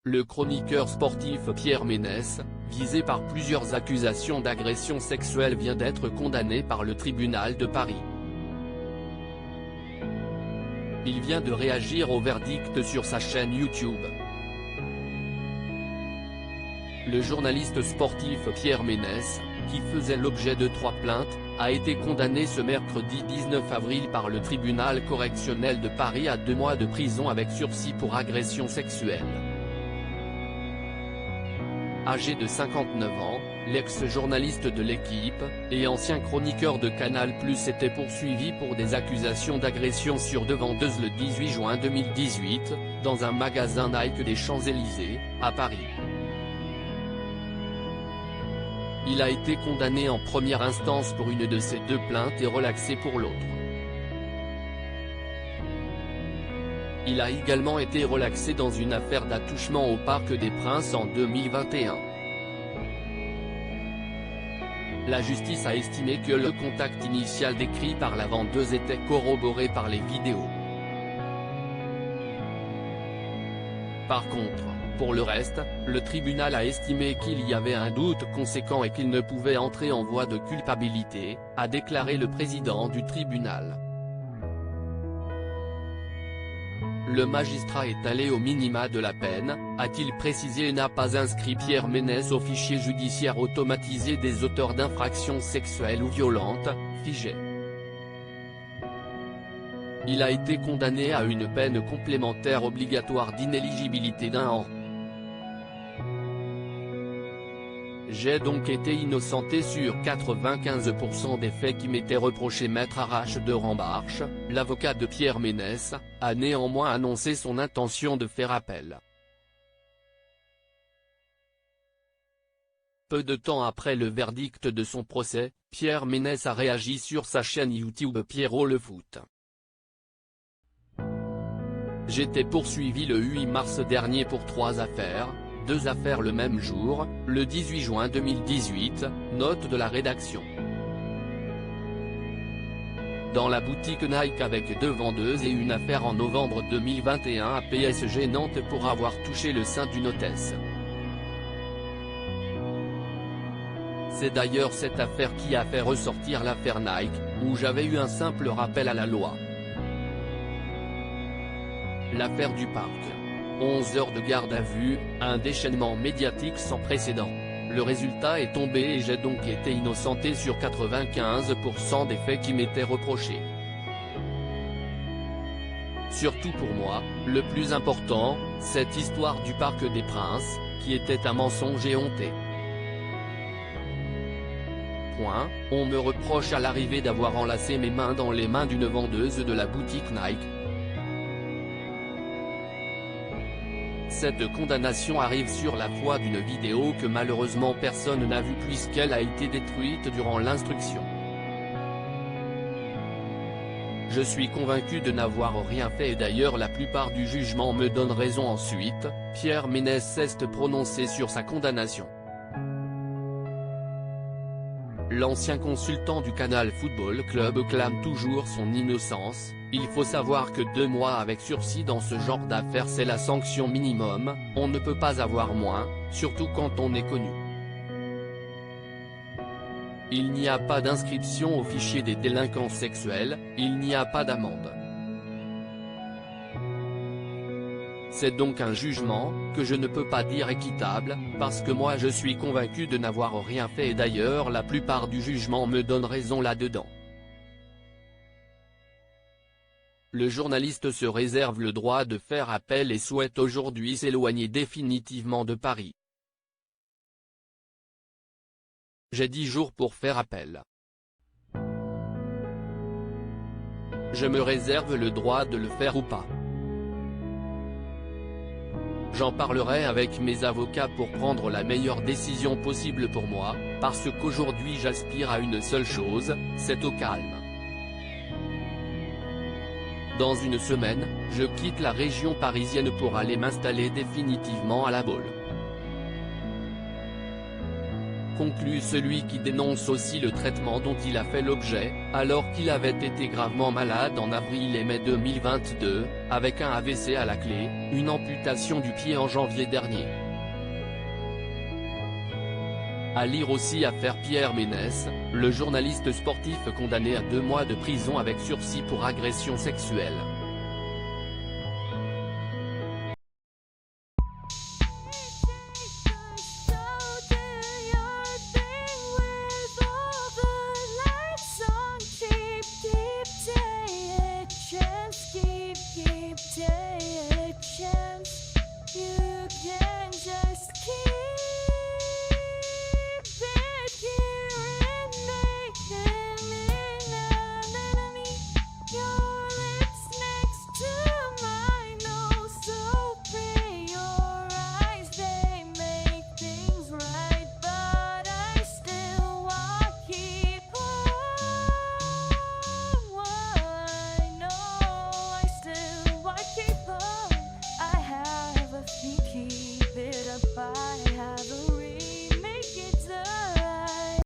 Le chroniqueur sportif Pierre Ménès, visé par plusieurs accusations d'agression sexuelle, vient d'être condamné par le tribunal de Paris. Il vient de réagir au verdict sur sa chaîne YouTube. Le journaliste sportif Pierre Ménès, qui faisait l'objet de 3 plaintes, a été condamné ce mercredi 19 avril par le tribunal correctionnel de Paris à 2 mois de prison avec sursis pour agression sexuelle. Âgé de 59 ans, l'ex-journaliste de l'Équipe, et ancien chroniqueur de Canal+ était poursuivi pour des accusations d'agression sur 2 vendeuses le 18 juin 2018, dans un magasin Nike des Champs-Élysées, à Paris. Il a été condamné en première instance pour une de ces 2 plaintes et relaxé pour l'autre. Il a également été relaxé dans une affaire d'attouchement au Parc des Princes en 2021. La justice a estimé que le contact initial décrit par la vendeuse était corroboré par les vidéos. Par contre, pour le reste, le tribunal a estimé qu'il y avait un doute conséquent et qu'il ne pouvait entrer en voie de culpabilité, a déclaré le président du tribunal. Le magistrat est allé au minima de la peine, a-t-il précisé, et n'a pas inscrit Pierre Ménès au fichier judiciaire automatisé des auteurs d'infractions sexuelles ou violentes, FIJAI. Il a été condamné à une peine complémentaire obligatoire d'inéligibilité d'1 an. J'ai donc été innocenté sur 95% des faits qui m'étaient reprochés. Maître Arache de Rambarche, l'avocat de Pierre Ménès, a néanmoins annoncé son intention de faire appel. Peu de temps après le verdict de son procès, Pierre Ménès a réagi sur sa chaîne YouTube Pierrot le foot. J'étais poursuivi le 8 mars dernier pour 3 affaires. 2 affaires le même jour, le 18 juin 2018, note de la rédaction. Dans la boutique Nike avec 2 vendeuses et une affaire en novembre 2021 à PSG Nantes pour avoir touché le sein d'une hôtesse. C'est d'ailleurs cette affaire qui a fait ressortir l'affaire Nike, où j'avais eu un simple rappel à la loi. L'affaire du parc. 11 heures de garde à vue, un déchaînement médiatique sans précédent. Le résultat est tombé et j'ai donc été innocenté sur 95% des faits qui m'étaient reprochés. Surtout pour moi, le plus important, cette histoire du Parc des Princes, qui était un mensonge éhonté. On me reproche à l'arrivée d'avoir enlacé mes mains dans les mains d'une vendeuse de la boutique Nike. Cette condamnation arrive sur la foi d'une vidéo que malheureusement personne n'a vue puisqu'elle a été détruite durant l'instruction. Je suis convaincu de n'avoir rien fait et d'ailleurs la plupart du jugement me donne raison. Ensuite, Pierre Ménès s'est prononcé sur sa condamnation. L'ancien consultant du Canal Football Club clame toujours son innocence. Il faut savoir que 2 mois avec sursis dans ce genre d'affaires c'est la sanction minimum, on ne peut pas avoir moins, surtout quand on est connu. Il n'y a pas d'inscription au fichier des délinquants sexuels, il n'y a pas d'amende. C'est donc un jugement, que je ne peux pas dire équitable, parce que moi je suis convaincu de n'avoir rien fait et d'ailleurs la plupart du jugement me donne raison là-dedans. Le journaliste se réserve le droit de faire appel et souhaite aujourd'hui s'éloigner définitivement de Paris. J'ai 10 jours pour faire appel. Je me réserve le droit de le faire ou pas. J'en parlerai avec mes avocats pour prendre la meilleure décision possible pour moi, parce qu'aujourd'hui j'aspire à une seule chose, c'est au calme. Dans une semaine, je quitte la région parisienne pour aller m'installer définitivement à La Baule. conclut celui qui dénonce aussi le traitement dont il a fait l'objet, alors qu'il avait été gravement malade en avril et mai 2022, avec un AVC à la clé, une amputation du pied en janvier dernier. À lire aussi affaire Pierre Ménès, le journaliste sportif condamné à 2 mois de prison avec sursis pour agression sexuelle.